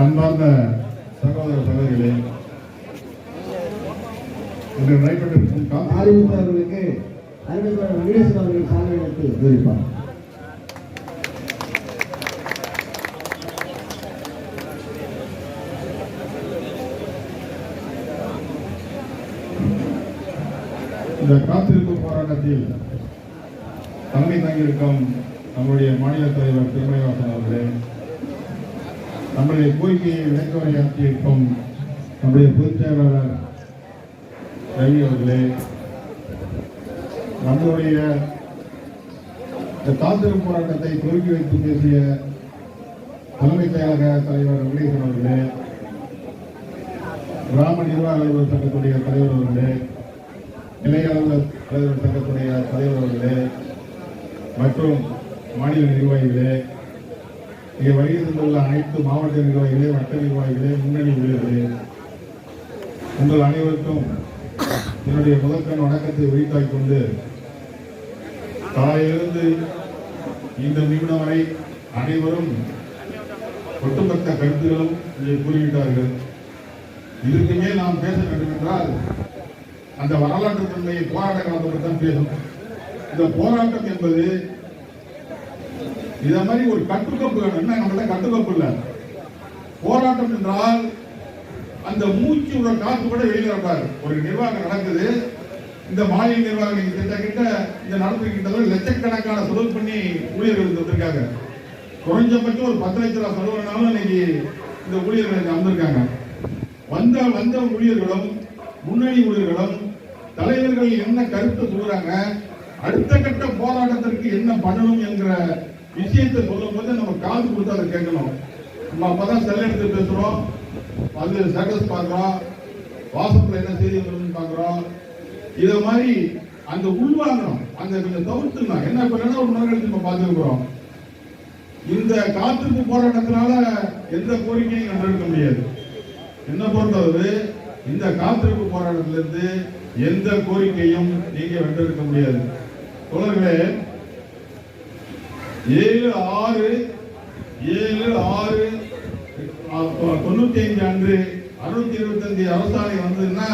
அன்பார்ந்த சகோதர சகோதரிகளே, இன்று நடைபெற்றிருக்கும் அறிவிப்பவர்களுக்கு அறிவிப்பாளர் வெங்கடேசன் அவர்கள் சாலை எடுத்து விவரிப்பார். இந்த காத்திருப்பு போராட்டத்தில் தலைமை தங்கியிருக்கும் நம்முடைய மாநில தலைவர் திருமலைவாசன் அவர்களே, நம்முடைய கோரிக்கையை விளக்கவுரையாற்றியிருக்கும் நம்முடைய பொதுச் செயலாளர் ரவி அவர்களே, நம்முடைய இந்த காத்திருப்பு போராட்டத்தை துவக்கி வைத்து பேசிய தலைமை செயலக தலைவர் வெங்கடேசன் அவர்களே, கிராம நிர்வாக அலுவலர் சங்கத்துடைய தலைவர் அவர்களே, நிலை அலுவலர் தலைவர் சங்கத்துடைய தலைவர் அவர்களே மற்றும் மாநில நிர்வாகிகளே, இங்கே வருகை தந்துள்ள அனைத்து மாவட்ட நிர்வாகிகளே, வட்ட நிர்வாகிகளே, முன்னணி ஊழியர்களே, உங்கள் அனைவருக்கும் என்னுடைய முதற்கண் வணக்கத்தை உரித்தாக்கிக் கொண்டு, காலையிலிருந்து இந்த நிமிடம் வரை அனைவரும் ஒட்டுமொத்த கருத்துகளும் இங்கே கூறிவிட்டார்கள். இதற்கு மேல் நாம் பேச வேண்டும் என்றால் அந்த வரலாற்று தன்மையை போராட்ட காலத்தை தான் பேசும். இந்த போராட்டம் என்பது இத மாதிரி ஒரு கட்டுக்கோப்பு என்ன, நம்மள கட்டுக்கோப்பு இல்ல. போராட்டம் என்றால் அந்த மூச்சு உள்ள காத்து கூட வெளியில இருப்பாரு. ஒரு நிர்வாகம் நடக்குது, இந்த மாநில நிர்வாகம் கிட்ட இந்த நடந்துகிட்ட லட்சக்கணக்கான செலவு பண்ணி ஊழியர்கள் வந்திருக்காங்க. குறைஞ்சபட்சம் ஒரு 10 லட்சம் ரூபாய் செலவுனாலும் இன்னைக்கு இந்த ஊழியர்கள் வந்திருக்காங்க. வந்த ஊழியர்களும் முன்னணி ஊழியர்களும் தலைவர்கள் என்ன கருத்து சொல்றாங்க, அடுத்த கட்ட போராட்டத்திற்கு என்ன பண்ணணும் என்கிற விஷயத்தை சொல்லும் போது நம்ம காது கொடுத்து அதை கேட்கணும். நம்ம அப்பதான் செல் எடுத்து பேசுறோம், அது ஸ்டேட்டஸ் பார்க்கிறோம், வாட்ஸ்அப்ல என்ன செய்தி வருதுன்னு பார்க்கிறோம். இதை மாதிரி அந்த உள்வாங்கணும், அந்த கொஞ்சம் தவிர்த்துணும். என்ன பண்ணா ஒரு நாள் எடுத்து நம்ம பார்த்துக்கிறோம். இந்த காத்திருப்பு போராட்டத்தினால எந்த கோரிக்கையும் கண்டெடுக்க முடியாது. என்ன பொறுத்தவரை இந்த காத்திருப்பு போராட்டத்திலிருந்து எந்த கோரிக்கையும் நீங்க வென்றெடுக்க முடியாது. தோழர்களே, 7/6/95 அன்று 625 அரசாணை வந்ததுன்னா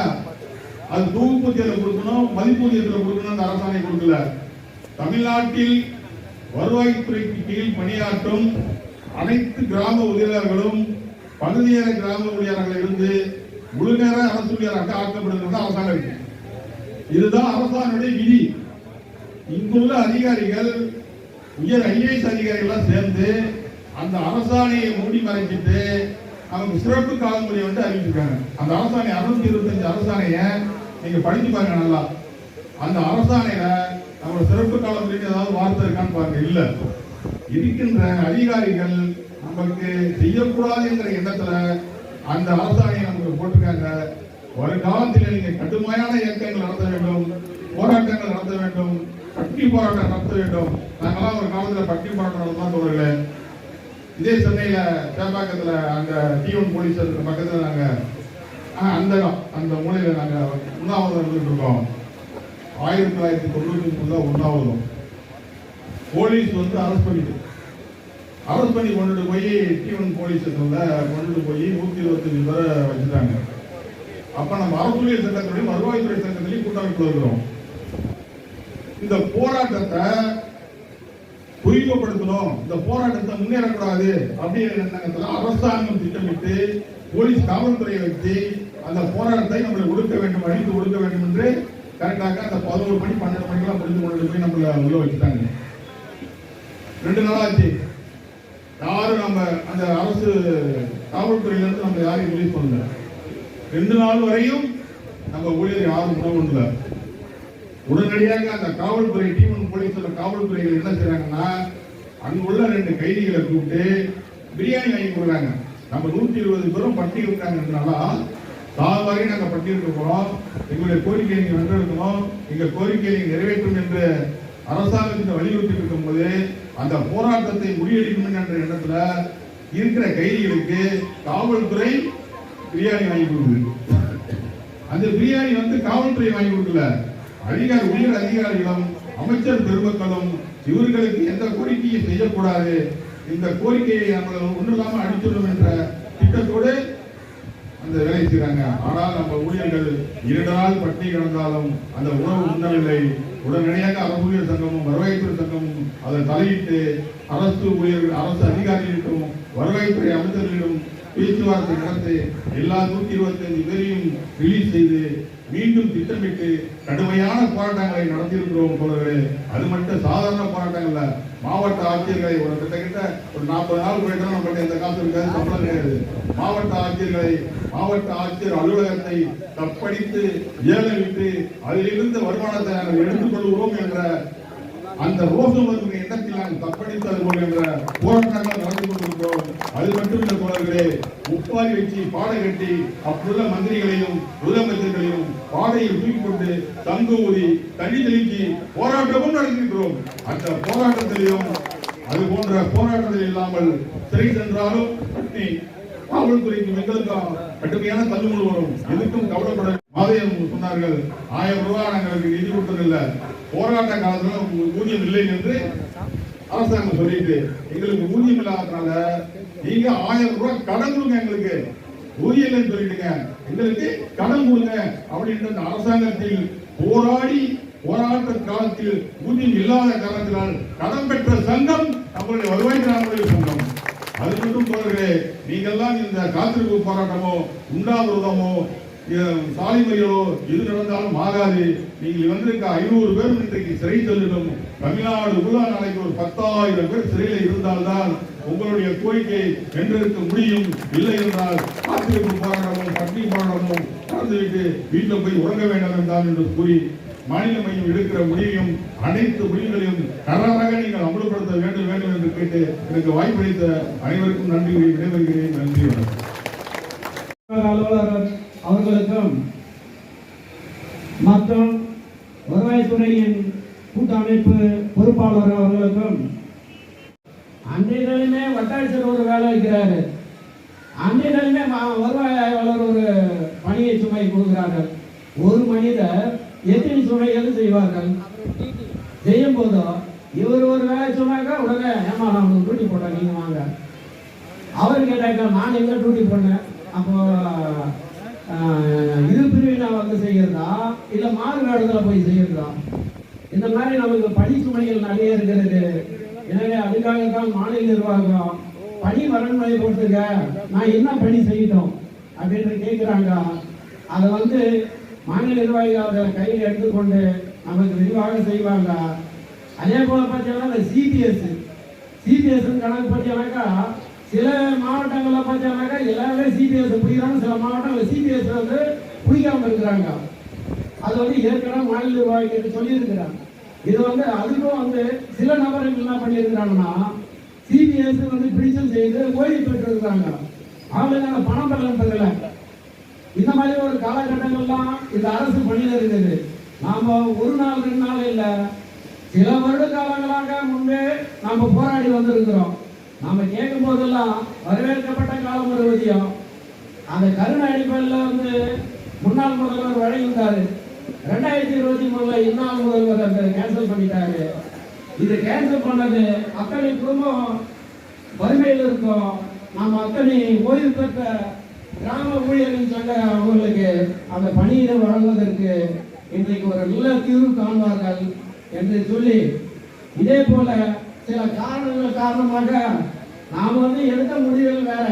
அது தொகுப்பூதியத்தில் கொடுக்கணும், மதிப்பூதியத்தில் கொடுக்கணும். அந்த அரசாணை கொடுக்கல. தமிழ்நாட்டில் வருவாய்த்துறைக்கு கீழ் பணியாற்றும் அனைத்து கிராம ஊழியர்களும் பகுதி நேர கிராம ஊழியர்கள் இருந்து முழு நேர அரசு ஊழியராக ஆக்கப்படுகிறது அரசாங்கம் இருக்கு. இதுதான் அரசாங்கத்துடைய விதி. இங்குள்ள அதிகாரிகள், உயர் IAS அதிகாரிகள் சேர்ந்து அந்த அரசாணையை மூடி மறைச்சிட்டு அவங்க சிறப்பு காலமுறை வந்து அறிவிச்சிருக்காங்க. அந்த அரசாணை 625 அரசாணையை நீங்க படிச்சு பாருங்க நல்லா. அந்த அரசாணையில அவங்க சிறப்பு காலமுறை ஏதாவது வார்த்தை இருக்கான்னு பாருங்க. இல்ல, இருக்கின்ற அதிகாரிகள் நமக்கு செய்யக்கூடாது என்கிற எண்ணத்துல அந்த அரசாணையை நமக்கு போட்டிருக்காங்க. ஒரு காலத்தில் நீங்க கடுமையான இயக்கங்கள் நடத்த வேண்டும், போராட்டங்கள் நடத்த வேண்டும், பட்டி போராட்டம் நடத்த வேண்டும். நாங்கெல்லாம் ஒரு காலத்துல பட்டி போராட்டம் நடத்தான் தோழர்களே. இதே சென்னையில சேப்பாக்கத்துல அந்த T1 போலீஸ் பக்கத்துல நாங்க அந்த மூலையில நாங்க உண்ணாவிரதம் இருந்துட்டு இருக்கோம். 1993 உண்ணாவிரதம். போலீஸ் வந்து அரெஸ்ட் பண்ணி கொண்டுட்டு போய் T1 போலீஸ் கொண்டுட்டு போய் 125 பேரை வச்சுட்டாங்க. அப்ப நம்ம அரசூழியர் சங்கத்திலையும் வருவாய்த்துறை சங்கத்திலையும் கூட்டமைப்பு இருக்கிறோம். இந்த போராட்டத்தை குறிக்கப்படுத்தணும், இந்த போராட்டத்தை முன்னேறக்கூடாது அப்படிங்கிற அரசாங்கம் திட்டமிட்டு போலீஸ் காவல்துறையை வச்சு அந்த போராட்டத்தை நம்மளை ஒடுக்க வேண்டும், அழித்து ஒடுக்க வேண்டும் என்று கரெக்டாக அந்த 11 மணி 12 மணிக்கெல்லாம் முடிந்து கொண்டு போய் நம்மள உள்ள வச்சுட்டாங்க. 2 நாளாச்சு. யாரும் நம்ம அந்த அரசு காவல்துறையிலிருந்து நம்ம யாரையும் ரிலீஸ் பண்ணல. 2 நாள் வரையும் நம்ம ஊழியர் யாரும் உணவுல. உடனடியாக அந்த காவல்துறை T1 போலீஸ் காவல்துறைகள் என்ன செய்யறாங்கன்னா, அங்குள்ள 2 கைதிகளை கூப்பிட்டு பிரியாணி வாங்கி கொடுக்குறாங்க. நம்ம 120 பேரும் பட்டி இருக்காங்கன்றனால தாழ்வாரி நாங்க பட்டி இருக்க போறோம், எங்களுடைய கோரிக்கையை நீங்க வென்றெடுக்கணும், எங்க கோரிக்கையை நீங்க நிறைவேற்றும் என்று அரசாங்கத்தின் வலியுறுத்தி இருக்கும் போது அந்த போராட்டத்தை முறியடிக்கணும் என்ற எண்ணத்துல இருக்கிற கைதிகளுக்கு காவல்துறை பிரியாணி வாங்கி கொடுக்குது. அந்த பிரியாணி வந்து காவல்துறை வாங்கி கொடுக்கல, உயர் அதிகாரிகளும் அமைச்சர் பெருமக்களும் இவர்களுக்கு எந்த கோரிக்கையை செய்யக்கூடாது, இந்த கோரிக்கையை நம்ம ஒன்றும் இல்லாமல் அடித்துள்ளோம் என்ற திட்ட செய்றாங்க. ஆனால் நம்ம ஊழியர்கள் 2 நாள் பட்டினி கிடந்தாலும் அந்த உணவு உண்ணவில்லை. உடனடியாக அரசு ஊழியர் சங்கமும் வருவாய்த்துறை சங்கமும் அதை தலையிட்டு அரசு ஊழியர்கள் அரசு அதிகாரிகளிடம் வருவாய்த்துறை அமைச்சர்களிடம் பேச்சுவார்த்தை நடத்தி எல்லா 125 பேரையும் ரிலீஸ் செய்து மீண்டும் திட்டமிட்டு கடுமையான போராட்டங்களை நடத்தியிருக்கிறோம் தோழர்களே. அது மட்டும் சாதாரண போராட்டம் இல்ல. மாவட்ட ஆட்சியர்களை ஒரு கிட்டத்தட்ட ஒரு 40 நாள் போயிட்டா நம்மகிட்ட எந்த காசு இருக்காது, சம்பளம் கிடையாது. மாவட்ட ஆட்சியர்களை மாவட்ட ஆட்சியர் அலுவலகத்தை தப்படித்து ஏலவிட்டு அதிலிருந்து வருமானத்தை நாங்கள் எடுத்துக் கொள்கிறோம் என்ற அந்த ரோசம் வருகிற இடத்தில் நாங்கள் தப்படித்தது போல் என்ற போராட்டங்கள் நடந்து கொண்டிருக்கிறோம். அது மட்டும் இந்த தோழர்களே, முப்பாரி வச்சு பாடை கட்டி அப்புள்ள மந்திரிகளையும் முதலமைச்சர்களையும் பாடையில் தூக்கிக் கொண்டு தங்கு ஊதி தண்ணி தெளிச்சு போராட்டமும் நடத்திருக்கிறோம். அந்த போராட்டத்திலையும் அது போன்ற போராட்டத்தில் இல்லாமல் சிறை சென்றாலும் காவல்துறைக்கு எங்களுக்கும் கடுமையான தள்ளுமுள் வரும். எதுக்கும் கவலைப்பட மாதையம் சொன்னார்கள், 1000 ரூபாய் நாங்களுக்கு நிதி கொடுத்ததில்லை, போராட்ட காலத்துல உங்களுக்கு ஊதியம் இல்லை என்று அரசாங்கம் சொல்லிட்டு எங்களுக்கு ஊதியம் இல்லாததுனால நீங்க 1000 ரூபாய் கடன் கொடுங்க, எங்களுக்கு ஊதியம் இல்லைன்னு சொல்லிட்டுங்க, எங்களுக்கு கடன் கொடுங்க அப்படின்னு அந்த அரசாங்கத்தில் போராடி போராட்ட காலத்தில் ஊதியம் இல்லாத காரணத்தினால் கடன் பெற்ற சங்கம் நம்மளுடைய வருவாய்த்துறை சங்கம். அது மட்டும் தோழர்களே, நீங்கெல்லாம் இந்த காத்திருப்பு போராட்டமோ உண்ணாவிரதமோ சாலை மறியலோ எது நடந்தாலும் ஆகாது. நீங்கள் வந்திருக்க 500 பேர் இன்றைக்கு சிறை செல்லும். தமிழ்நாடு உலா நாளைக்கு ஒரு 10,000 பேர் சிறையில் இருந்தால்தான் உங்களுடைய கோரிக்கை வென்றிருக்க முடியும். இல்லை என்றால் காத்திருப்பு போராட்டமும் பட்டினி போராட்டமும் நடந்துவிட்டு வீட்டில் போய் உறங்க வேண்டாம் என்றால் என்று கூறி மாநில மையம் எடுக்கிற முடிவையும் அனைத்து முடிவுகளையும் தரமாக நீங்கள் அமல்படுத்த வேண்டும் என்று கேட்டு எனக்கு வாய்ப்பளித்த அனைவருக்கும் நன்றி விடைபெறுகிறேன். நன்றி அலுவலர் அவர்களுக்கும் மற்றும் வருவாய்த்துறையின் கூட்டமைப்பு பொறுப்பாளர் அவர்களுக்கும் அன்றையிலுமே வட்டாட்சியர் ஒரு வேலை வைக்கிறாரு, அன்றையிலுமே வருவாய் ஆய்வாளர் ஒரு பணியை சுமை கொடுக்கிறார்கள். ஒரு மனிதர் எத்தனை சுமைகள் செய்வார்கள்? செய்யும் போதோ இவர் ஒரு வேலை சொன்னாக்கா உடனே ஏமா நான் டியூட்டி போட்டேன், நீங்க வாங்க. அவர் கேட்டாக்கா நான் எங்க டியூட்டி போனேன், அப்போ இரு பிரிவினா வந்து செய்யறதா இல்ல மாறு இடத்துல போய் செய்யறதா? இந்த மாதிரி நமக்கு பணி சுமைகள் நிறைய இருக்கிறது. எனவே அதுக்காகத்தான் மாநில நிர்வாகம் பணி வரன்முறை போட்டுருக்க, நான் என்ன பணி செய்யட்டும் அப்படின்னு கேட்கிறாங்க. அதை வந்து மாநில நிர்வாகிகள் அதை கையில் எடுத்துக்கொண்டு நமக்கு விரிவாக செய்வாங்க. அதே போல பார்த்தீங்கன்னா இந்த சிபிஎஸ் கணக்கு பார்த்தீங்கன்னாக்கா சில மாவட்டங்களில் பார்த்தீங்கன்னாக்கா எல்லாருமே சிபிஎஸ் பிடிக்கிறாங்க, சில மாவட்டங்களில் சிபிஎஸ் வந்து பிடிக்காம இருக்கிறாங்க. அது வந்து ஏற்கனவே மாநில நிர்வாகிகள் சொல்லியிருக்கிறாங்க. இது வந்து அதுக்கும் வந்து சில நபர்கள் என்ன பண்ணியிருக்கிறாங்கன்னா சிபிஎஸ் வந்து பிடிச்சல் செய்து ஓய்வு பெற்றிருக்கிறாங்க. அவங்களுக்கு பணம் பெறல. இந்த மாதிரி ஒரு காலகட்டங்கள்லாம் இந்த அரசு பணியில் இருக்குது. நாம ஒரு நாள் 2 நாள் இல்லை, சில வருட காலங்களாக முன்பே நாம போராடி வந்திருக்கிறோம். நாம கேட்கும் போதெல்லாம் வரவேற்கப்பட்ட காலம் ஒரு விதியம். அந்த கருணை அடிப்படையில் வந்து முன்னாள் முதல்வர் வழங்கியிருந்தாரு. 2023 இன்னாள் முதல்வர் அந்த கேன்சல் பண்ணிட்டாரு. இது கேன்சல் பண்ணது அத்தனை குடும்பம் வறுமையில் இருக்கும். நாம அத்தனை ஓய்வு பெற்ற கிராம ஊழியர்கள் சங்க அவர்களுக்கு அந்த பணியினை வழங்குவதற்கு இன்றைக்கு ஒரு நல்ல தீர்வு காண்பார்கள் என்று சொல்லி, இதே போல சில காரணங்கள் காரணமாக நாம் வந்து எடுத்த முடிவுகள் வேற.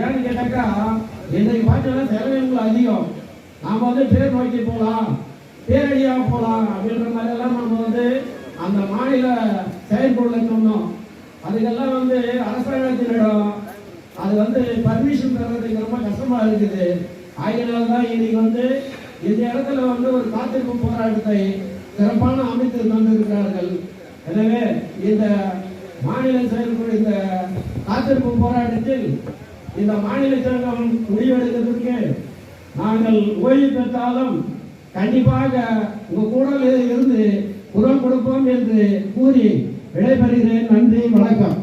ஏன்னு கேட்டாக்கா இன்றைக்கு பார்த்தீங்கன்னா செலவினங்கள் அதிகம். நாம் வந்து பேர் நோக்கி போகலாம், பேரடியாக போகலாம் அப்படின்ற மாதிரி எல்லாம் நம்ம வந்து அந்த மாநில செயல்பொருளை சொன்னோம். அதுக்கெல்லாம் வந்து அரசாங்கத்தினிடம் அது வந்து பர்மிஷன் தர்றதுக்கு ரொம்ப கஷ்டமா இருக்குது. ஆகையினால்தான் இன்னைக்கு வந்து இந்த இடத்துல வந்து ஒரு காத்திருப்பு போராட்டத்தை சிறப்பான அமைத்து தந்திருக்கிறார்கள். எனவே இந்த மாநில செயல்படும் இந்த காத்திருப்பு போராட்டத்தில் இந்த மாநில சங்கம் முடிவெடுக்கிறதுக்கு நாங்கள் ஓய்வு பெற்றாலும் கண்டிப்பாக உங்க கூட இருந்து குரல் கொடுப்போம் என்று கூறி விடைபெறுகிறேன். நன்றி, வணக்கம்.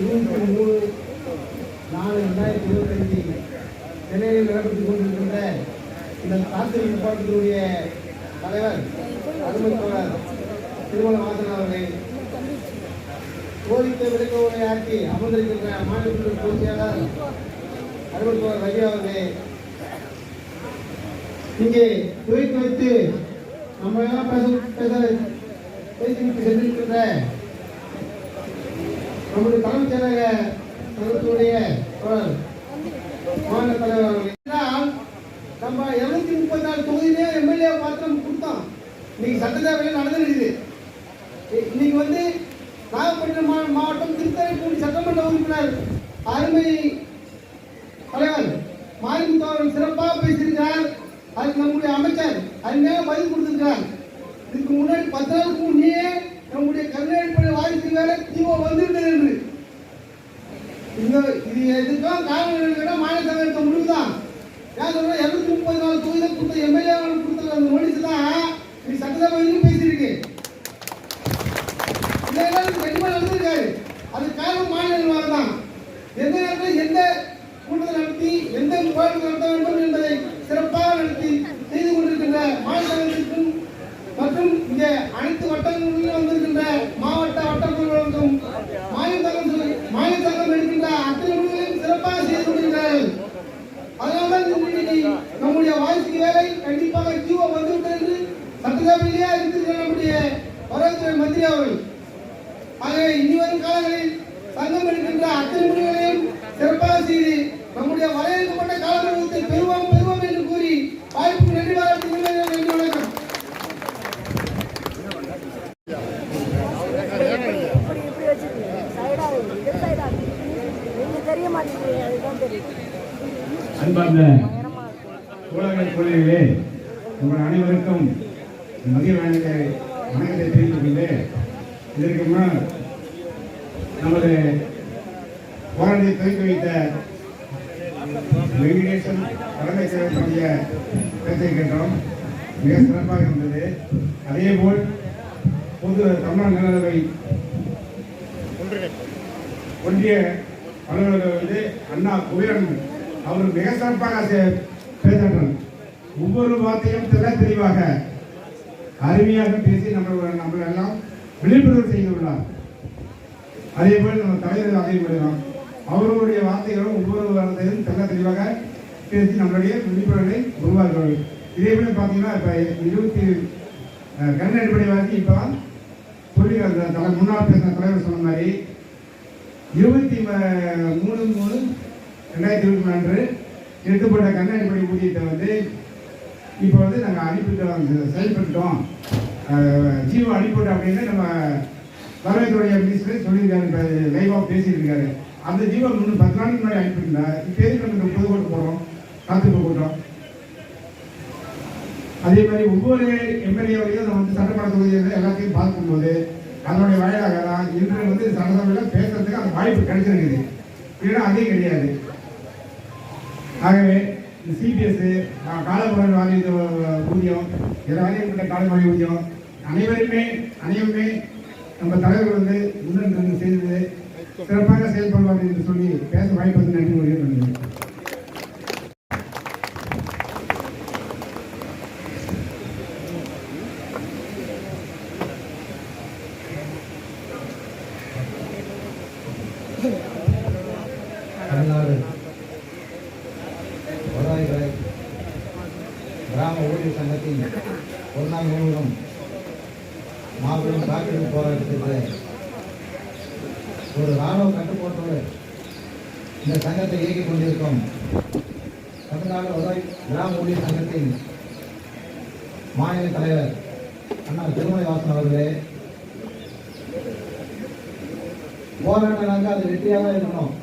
23/4/2025 சென்னையில் நடைபெற்றுக் கொண்டிருக்கின்ற இந்த காத்திருப்பு போராட்டத்தினுடைய தலைவர் அருமை தோழர் திருமண வாசன் அவர்கள் கோரிக்கை விளக்க உரை ஆற்றி அமர்ந்திருக்கின்ற மாநில பொதுச் செயலாளர் அருள்குமார் ரவி அவர்களே, இங்கே துவக்கி வைத்து நம்ம எல்லாம் பேசிவிட்டு சென்றிருக்கின்ற நம்முடைய தலைமைச் செயலக சங்கத்துடைய மாநில தலைவர் அவர்கள், நம்ம 234 தொகுதியிலே எம்எல்ஏ பாத்திரம் கொடுத்தோம். இன்னைக்கு சட்டசபையில் நடந்துருக்குது. இன்னைக்கு வந்து நாகப்பட்டினம் மாவட்டம் திருத்தரைப்பூண்டி சட்டமன்ற உறுப்பினர் அருமை தலைவர் மாரிமுத்து அவர்கள் சிறப்பாக பேசியிருக்கிறார். அதுக்கு நம்முடைய அமைச்சர் அருமையாக பதில் கொடுத்திருக்கிறார். இதுக்கு முன்னாடி 10 நாளுக்கு முன்னே நம்முடைய கருணாநிதி வாரிசு வேலை தீவோ வந்துவிட்டது என்று இது எதுக்கும் காரணம் மாநில சபை முடிவுதான். ஏன் சொல்ற 234 தொகுதியை கொடுத்த எம்எல்ஏ கொடுத்த அந்த நோட்டீஸ் தான் நீ சட்டசபையிலும் பேசியிருக்கு. கண்டிப்பா நடந்திருக்காரு. அது காரணம் மாநில நிர்வாகம் தான். எந்த நேரத்தில் எந்த கூட்டத்தை நடத்தி எந்த போராட்டத்தை நடத்த வேண்டும் என்பதை சிறப்பாக நடத்தி செய்து கொண்டிருக்கின்ற மாநிலத்திற்கும் மற்றும் இந்த அனைத்து வட்டங்களிலும் வந்திருக்கின்ற மாவட்ட வட்டங்களுக்கும் மாநில சங்கம் எடுக்கின்ற அத்தனை முடிவுகளையும் சிறப்பாக செய்து கொண்டிருக்கிறார்கள். அதனால்தான் நம்முடைய வாய்ஸுக்கு வேலை கண்டிப்பாக ஜீவோ வந்துவிட்டது என்று சட்டசபையிலேயே இருக்கிற நம்முடைய வரவுத்துறை மந்திரி அவர்கள். ஆகவே இனி வரும் காலங்களில் சங்கம் எடுக்கின்ற அத்தனை முடிவுகளையும் சிறப்பாக செய்து நம்முடைய வரையறுக்கப்பட்ட காலத்தை பெறுவோம் என்று கூறி வாய்ப்புக்கு நன்றி பாராட்டி நன்றி வணக்கம். அன்பார்ந்த ஊடக கொள்கைகளே, உங்கள் அனைவருக்கும் மதிய வணக்கத்தை தெரிவித்துக் கொண்டு, இதற்கு முன்னால் நமது போராட்டத்தை துவக்கி வைத்த வெங்கடேசன் தலைமை செயலருடைய பேச்சை கேட்டோம். மிக சிறப்பாக இருந்தது. அதேபோல் பொது தமிழ்நாடு நலவை ஒன்றிய அலுவலர்கள் வந்து அண்ணா குபேரன் அவர் மிக சிறப்பாக பேசினார். ஒவ்வொரு வார்த்தையும் தெளிவாக அருமையாக பேசி நம்மளை எல்லாம் விழிப்புணர்வு செய்துள்ளார். அதே போல் நம்ம தலைவர் அதே போலலாம் அவர்களுடைய வார்த்தைகளும் ஒவ்வொரு வார்த்தையும் தெளிவாக பேசி நம்மளுடைய விழிப்புணர்வை உருவாக்குவார்கள். இதே போல பார்த்தீங்கன்னா இப்போ கண்ண அடிப்படை வாசி இப்போ சொல்லி முன்னாள் பேசின தலைவர் சொன்ன மாதிரி 23/3/2024 எடுக்கப்பட்ட கண்ண அடிப்படை ஊதியத்தை வந்து இப்போ வந்து நாங்கள் அனுப்பிட்டு செயல்பட்டோம், ஜீவோ அனுப்பிவிட்டோம் அப்படின்னு நம்ம வரவேற்புடைய மினிஸ்டர் சொல்லியிருக்காரு, லைவாக பேசியிருக்காரு. அந்த ஜீவோ 10 நாளைக்கு முன்னாடி அனுப்பியிருந்தா இப்போ எதுக்கு நம்ம பொதுக்கோட்டு போகிறோம், காத்திருப்பு கூட்டம். அதே மாதிரி ஒவ்வொரு எம்எல்ஏவையும் நம்ம வந்து சட்டமன்ற தொகுதியில் எல்லாத்தையும் பார்க்கும்போது அதனுடைய வாயிலாக தான் இன்று வந்து சட்டசபையில் பேசுறதுக்கு அந்த வாய்ப்பு கிடைச்சிருக்குது. இல்லைன்னா அதே கிடையாது. ஆகவே இந்த சிபிஎஸ் காலமுறை வாரிய ஊதியம் வாரியப்பட்ட காலமுறை ஊதியம் அனைவருமே நம்ம தலைவர் வந்து முன்னெடுத்து செய்தது சிறப்பாக செயல்படுவார் என்று சொல்லி பேச வாய்ப்பு வந்து நன்றி கூறுகிறேன். தமிழ்நாடு வருவாய்களை கிராம ஊழியர் சங்கத்தின் ஒரு நாள் முழுவதும் மாபெரும் காப்பீடு போராட்டத்திற்கு ஒரு இராணுவ கட்டுப்பாட்டோடு இந்த சங்கத்தை இயக்கிக் கொண்டிருக்கும் தமிழ்நாடு வருவாய் கிராம ஊழியர் சங்கத்தின் மாநில தலைவர் அண்ணா திருமலைவாசன் அவர்களே, போராட்டம்னாக்க அது வெற்றியாக இருக்கணும்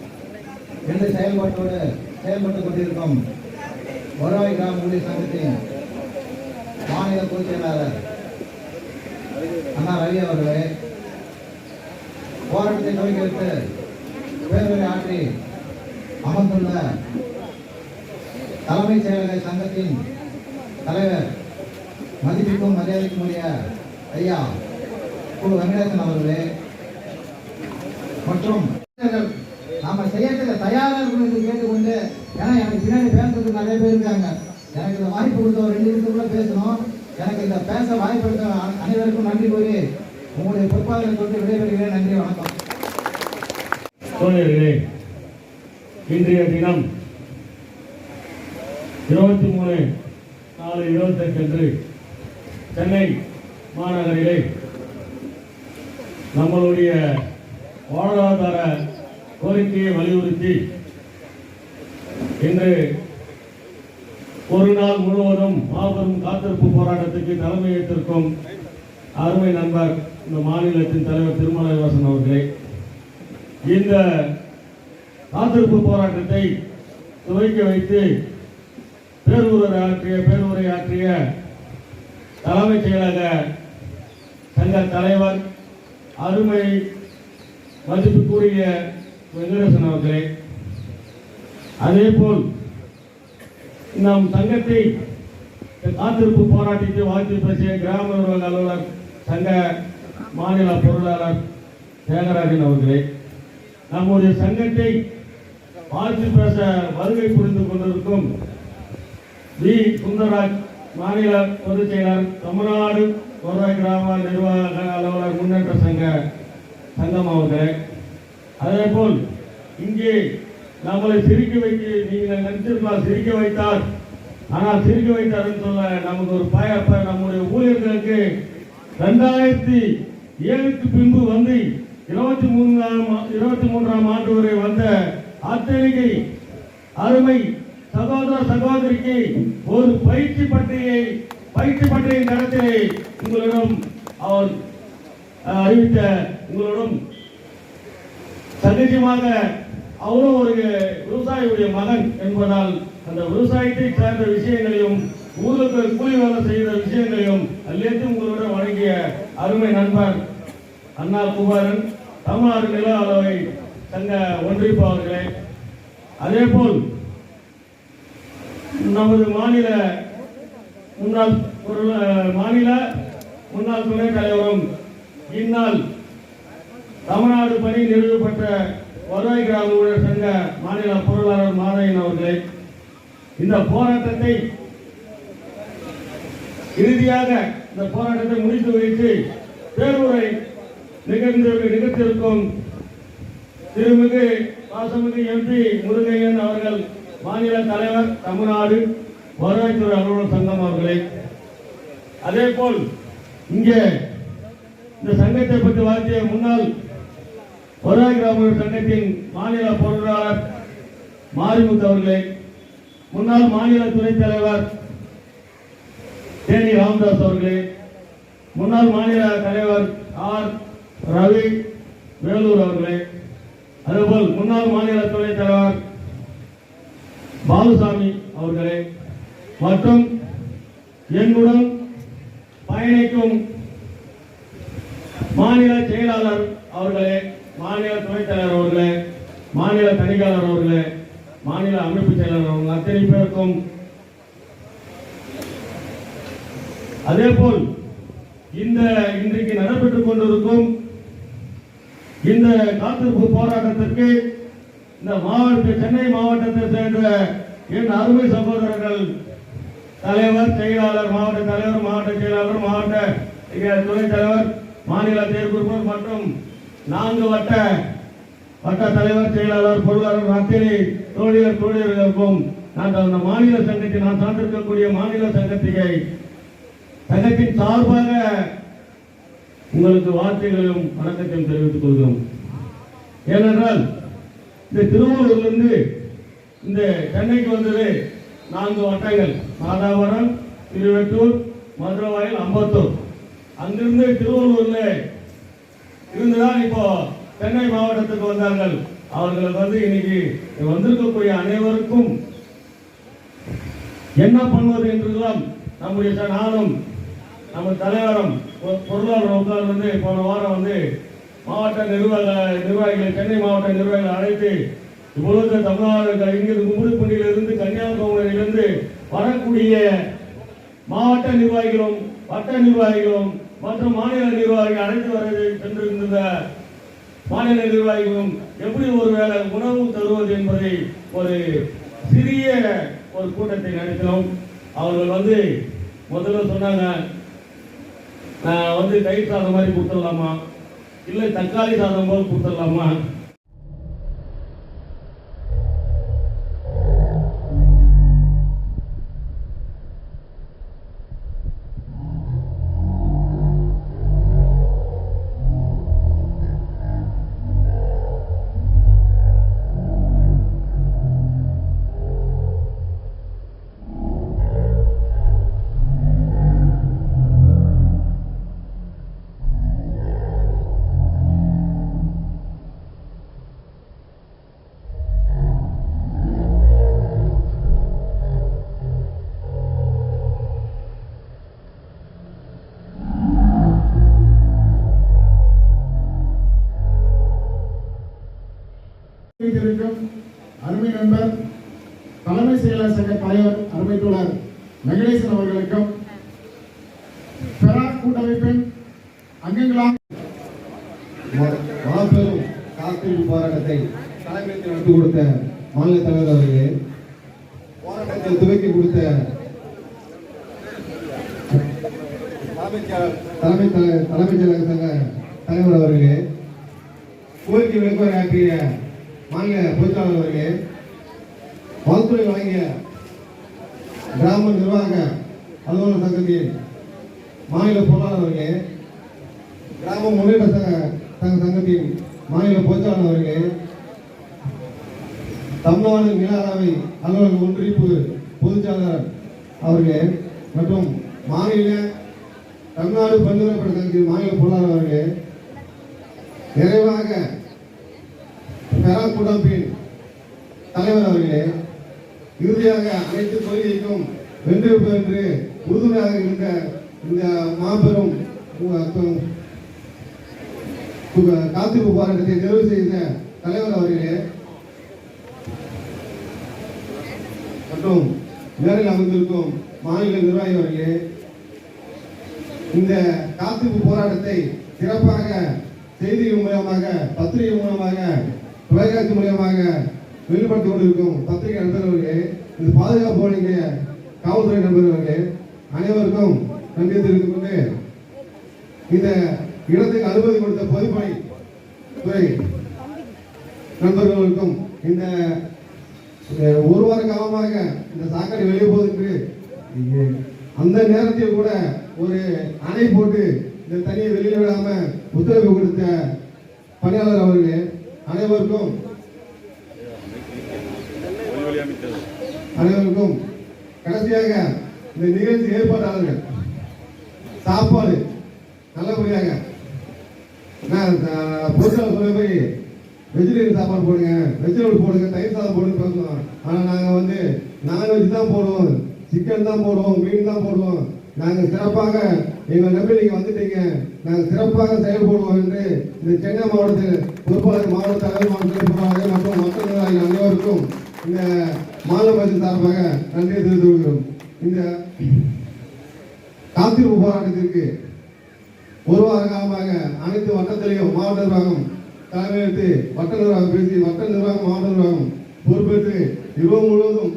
என்று செயல்பட்டுக் கொண்டிருக்கும் வருவாய் கிராம ஊழியர் சங்கத்தின் மாநில பொதுச் செயலாளர் அண்ணா ரவி அவர்களே, போராட்டத்தை துவக்கி வைத்து பேருரை ஆற்றி அமர்ந்துள்ள தலைமைச் செயலக சங்கத்தின் தலைவர் மதிப்பிற்கும் மரியாதைக்கும் உரிய ஐயா குழு வெங்கடேசன் அவர்களே மற்றும் நாம செய்யறதுக்கு தயாராக இருக்கணும் கேட்டுக்கொண்டு, ஏன்னா எனக்கு பின்னாடி பேசுறதுக்கு நிறைய பேர் இருக்காங்க. எனக்கு இந்த வாய்ப்பு கொடுத்த ஒரு 2 நிமிஷத்துக்குள்ள பேசணும். எனக்கு இந்த பேச வாய்ப்பு எடுத்த அனைவருக்கும் நன்றி கூறி உங்களுடைய பொறுப்பாளர்களுக்கு வந்து விடைபெறுகிறேன். நன்றி, வணக்கம். தோழர்களே, இன்றைய தினம் 23/4/28 அன்று சென்னை மாநகரிலே நம்மளுடைய வாழ்வாதார கோரிக்கையை வலியுறுத்தி இன்று ஒரு நாள் முழுவதும் மாபெரும் காத்திருப்பு போராட்டத்துக்கு தலைமையேற்றிருக்கும் அருமை நண்பர் இந்த மாநிலத்தின் தலைவர் திருமலைவாசன் அவர்களே, இந்த காத்திருப்பு போராட்டத்தை துவக்கி வைத்து பேருரை ஆற்றிய தலைமைச் செயலக சங்க தலைவர் அருமை மதிப்புக்குரிய வெங்கடேசன் அவர்களே, அதேபோல் நம் சங்கத்தை காத்திருப்பு போராட்டத்தை வாழ்த்து பேசிய கிராம நிர்வாக அலுவலர் சங்க மாநில பொருளாளர் தியாகராஜன் அவர்களே, நம்முடைய சங்கத்தை வாழ்த்து பேச வருகை புரிந்து கொண்டிருக்கும் வி சுந்தரராஜ் மாநில பொதுச் செயலர், தமிழ்நாடு வருவாய் கிராம நிர்வாக அலுவலர் முன்னேற்ற சங்கம் அவர்களே, அதேபோல் இங்கே நம்மளை சிரிக்க வைக்க நீங்கள் நினைச்சிருக்கலாம், சிரிக்க வைத்தார், ஆனால் சிரிக்க வைத்தார்னு சொல்ல நமக்கு ஒரு பயப்ப நம்முடைய ஊழியர்களுக்கு 2007க்கு பின்பு வந்து 23ஆம் ஆண்டு வரை வந்த அத்தனை அருமை சகோதர சகோதரிக்கு ஒரு பயிற்சி பற்றிய நடத்தினை உங்களிடம் அவர் அறிவித்த உங்களிடம் சகஜமாக அவரும் ஒரு விவசாயியுடைய மகன் என்பதால் அந்த விவசாயத்தை சார்ந்த விஷயங்களையும் ஊருக்கு கூலி வேலை செய்த விஷயங்களையும் அல்லேற்றும் உங்களிடம் வழங்கிய அருமை நண்பர் அண்ணா குமாரன், தமிழ்நாடு நில அளவை சங்க ஒன்றிப்பு அவர்களே, அதேபோல் நமது மாநில முன்னாள் துணைத் தலைவரும் இந்நாள் தமிழ்நாடு பணி நிறுவப்பட்ட வருவாய் கிராம ஊழியர் சங்க மாநில பொருளாளர் மாதையன் அவர்களே, இந்த போராட்டத்தை இறுதியாக இந்த போராட்டத்தை முடித்து வைத்து பேருரை நிகழ்த்திருக்கும் திருமிகு பாசமிகு MP முருகையன் அவர்கள், மாநில தலைவர் தமிழ்நாடு வருவாய்த்துறை அலுவலர் சங்கம் அவர்களே, அதேபோல் இங்கே இந்த சங்கத்தை பற்றி வாழ்த்திய முன்னாள் வருவாய் கிராம சங்கத்தின் மாநில பொருளாளர் மாரிமுத்து அவர்களே, முன்னாள் மாநில துணைத் தலைவர் தேனி ராமதாஸ் அவர்களே, முன்னாள் மாநில தலைவர் ஆர் ரவி வேலூர் அவர்களே, அதேபோல் முன்னாள் மாநில துணைத் தலைவர் பாலுசாமி அவர்களே, மற்றும் என்னுடன் பயணிக்கும் மாநில செயலாளர் அவர்களே, மாநில துணைத் தலைவர் அவர்களே, மாநில தணிக்கையாளர் அவர்களே, மாநில அமைப்பு செயலாளர் அவர்கள் அத்தனை பேருக்கும், அதேபோல் இன்றைக்கு நடைபெற்றுக் கொண்டிருக்கும் இந்த காத்திருப்பு போராட்டத்திற்கு இந்த சென்னை மாவட்டத்தை சேர்ந்த என் அருமை சகோதரர்கள் தலைவர், செயலாளர், மாவட்ட தலைவர், மாவட்ட செயலாளர், மாவட்ட துணைத் தலைவர், மாநில தேர்வுக்குழுவர் மற்றும் 4 வட்ட தலைவர், செயலாளர், பொருளாளர் அத்தனை தோழியர்களுக்கும் அந்த மாநில சங்கத்தை நான் சார்ந்திருக்கக்கூடிய மாநில சங்கத்தின் சார்பாக உங்களுக்கு வார்த்தைகளையும் வணக்கத்தையும் தெரிவித்துக் கொள்கிறோம். ஏனென்றால் இந்த திருவள்ளூரிலிருந்து இந்த சென்னைக்கு வந்தது 4 வட்டங்கள், மாதாவரம், திருவெட்டூர், மதுரவாயல், அம்பத்தூர். அங்கிருந்து திருவள்ளூர்ல இருந்துதான் இப்போ சென்னை மாவட்டத்துக்கு வந்தார்கள். அவர்கள் வந்து இன்னைக்கு வந்திருக்கக்கூடிய அனைவருக்கும் என்ன பண்ணுவது என்றெல்லாம் நம்முடைய நானும் நம்ம தலைவரும் பொருளாளர் உட்கார்ந்து வந்து போன வாரம் வந்து மாவட்ட நிர்வாகிகளை சென்னை மாவட்ட நிர்வாகிகளை அழைத்து இவ்வளவு தமிழ்நாடு இங்கிருந்து கும்புடிப்பூண்டியிலிருந்து கன்னியாகுமரியிலிருந்து வரக்கூடிய மாவட்ட நிர்வாகிகளும் வட்ட நிர்வாகிகளும் மற்றும் மாநில நிர்வாகிகள் அழைத்து வர சென்றிருந்த மாநில நிர்வாகிகளும் எப்படி ஒருவேளை உணவு தருவது என்பதை ஒரு சிறிய ஒரு கூட்டத்தை நடத்தினோம். அவர்கள் வந்து முதல்ல சொன்னாங்க, நான் வந்து தயிர் சாதம் மாதிரி கொடுத்துடலாமா, இல்லை தக்காளி சாதம் போல் கொடுத்துடலாமா? அருமை நண்பர் தலைமை செயலர் சங்க தலைவர் அருமை தோழர் வெங்கடேசன் அவர்களுக்கும் கூட்டமைப்பின் அங்கங்களாக மாபெரும் காத்திருப்பு போராட்டத்தை தலைமைக்கு நடத்தி கொடுத்த மாநில தலைவர் அவர்களே, போராட்டத்தை துவக்கி கொடுத்த தலைமை செயலக சங்க தலைவர் அவர்களே, கோரிக்கை விளக்குரையாற்றிய மாநில பொதுச்சாளர் அவர்களே, வாழ்த்துறை வழங்கிய கிராம நிர்வாக அலுவலர் சங்கத்தின் மாநில பொருளாளர் அவர்களே, கிராம முன்னேற்ற சங்கத்தின் மாநில பொதுச்சாளர் அவர்களே, தமிழ்நாடு நில அளவை அலுவலர் ஒன்றிப்பு பொதுச்சாளர் அவர்களே மற்றும் மாநில தமிழ்நாடு பல்கலைக்கழக சங்கத்தின் மாநில பொருளாளர் அவர்களே, நிறைவாக கூட்டமைப்பின் தலைவர் அவர்களே, இறுதியாக அனைத்து தொகுதிக்கும் வென்று என்று உறுதுணையாக இருந்த இந்த மாபெரும் காத்திருப்பு போராட்டத்தை நிறைவு செய்த தலைவர் அவர்களே மற்றும் நேரில் அமர்ந்திருக்கும் மாநில நிர்வாகி அவர்களே, இந்த காத்திருப்பு போராட்டத்தை சிறப்பாக செய்திகள் மூலமாக, பத்திரிகை மூலமாக, தொலைக்காட்சி மூலமாக வெளிப்படுத்திக் கொண்டிருக்கும் பத்திரிகை நண்பர்களே, இந்த பாதுகாப்பு வழங்கிய காவல்துறை நண்பர்களே, அனைவருக்கும் நன்றி தெரிவித்துக் கொண்டு இந்த இடத்துக்கு அனுமதி கொடுத்த பொதுப்பணி துறை நண்பர்களுக்கும் இந்த ஒரு வார காலமாக இந்த சாக்கடை வெளியே போவதற்கு அந்த நேரத்தில் கூட ஒரு அணை போட்டு இந்த தண்ணியை வெளியில் விடாம உத்தரவு கொடுத்த பணியாளர் அவர்களே, அனைவருக்கும் கடைசியாக இந்த நிகழ்ச்சி ஏற்பாட்டாளர்கள் சாப்பாடு நல்லபடியாக பொருட்கள் சொல்ல போய் வெஜிடேரியன் சாப்பாடு போடுங்க, வெஜிடபிள் போடுங்க, தயிர் சாதம் போடுங்க பேசணும். ஆனால் நாங்கள் வந்து நான்வெஜ் தான் போடுவோம், சிக்கன் தான் போடுவோம், மீன் தான் போடுவோம். நாங்கள் சிறப்பாக எங்களை நம்பி நீங்கள் வந்துட்டீங்க, நாங்கள் சிறப்பாக செயல்படுவோம் என்று இந்த சென்னை மாவட்டத்தில் பொறுப்பாளர் மாவட்ட தலைவர் மாவட்ட மற்றும் மக்கள் நிர்வாகிகள் அனைவருக்கும் இந்த மாநில சார்பாக நன்றியை தெரிவித்துக் கொள்கிறோம். இந்த காத்திருப்பு போராட்டத்திற்கு ஒரு வார காலமாக அனைத்து வட்டத்திலையும் மாவட்ட நிர்வாகம் தலைமையேற்று வட்ட நிர்வாகம் பேசி வட்ட நிர்வாகம் மாவட்ட நிர்வாகம் பொறுப்பேற்று இரவு முழுவதும்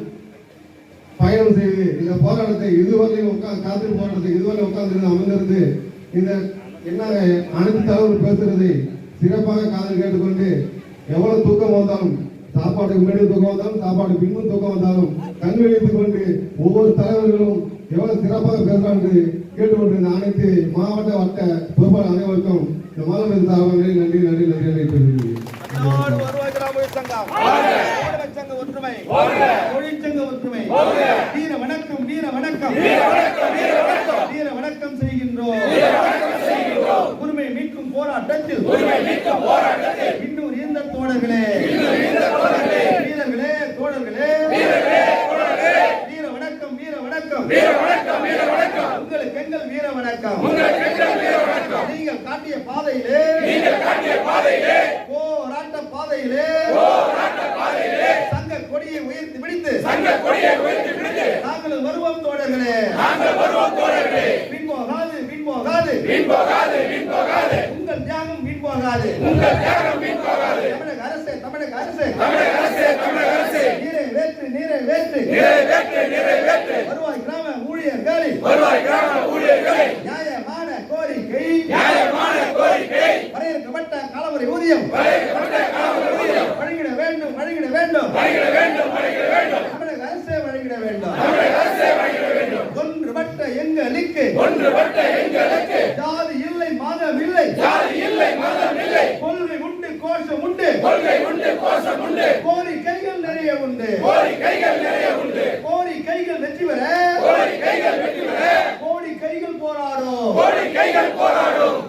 பயணம் செய்து இந்த போராட்டத்தை இதுவரையும் காத்திருப்பு போராட்டத்தை இதுவரை உட்கார்ந்து அமர்ந்திருந்து இந்த என்ன அனைத்து தலைவர்கள் பேசுறதை சிறப்பாக காதல் கேட்டுக்கொண்டு எவ்வளவு தூக்கம் வந்தாலும், சாப்பாட்டுக்கு முன்னாடி தூக்கம் வந்தாலும், சாப்பாடு பின்னும் தூக்கம் வந்தாலும் கண் விழித்துக் கொண்டு ஒவ்வொரு தலைவர்களும் எவ்வளவு சிறப்பாக பேசுறாங்க கேட்டுக்கொண்டு இந்த அனைத்து மாவட்ட வட்ட பொறுப்பாளர் அனைவருக்கும் இந்த மாநில சார்பாக நன்றி நன்றி நன்றி நன்றி வீர வணக்கம் வீர வணக்கம் வீர வணக்கம் செய்கின்றோம். உரிமை மீட்கும் போராட்டத்தில் இன்னும் இருந்த தோழர்களே, வீரர்களே, தோழர்களே, வீர வணக்கம் வீர வணக்கம் உங்களுக்கு எங்கள் வீர வணக்கம். நீங்கள் காட்டிய பாதையிலே போராட்ட பாதையிலே சங்க கொடியை உயர்த்தி பிடித்து நாங்கள் வருவோம் தோழர்களே, பின்போகாது பின்போகாது உங்கள் தியாகம் பின்போகாது. தமிழக அரசு தமிழக அரசு நீரை வேற்று வருவாய் கிராம ஊழியர்களின் நியாயமான கோரிக்கை ஊதியம் வழங்கிட வேண்டும் தமிழக அரசே வழங்கிட வேண்டும் ஒன்றுபட்ட எங்களுக்கு ஜாதி இல்லை மதம் இல்லை கொள்கை உண்டு கோஷம் உண்டு கோரிக்கைகள் நிறைய உண்டு கோரிக்கைகள் வெற்றி பெற கோடி கைகள் போராடும்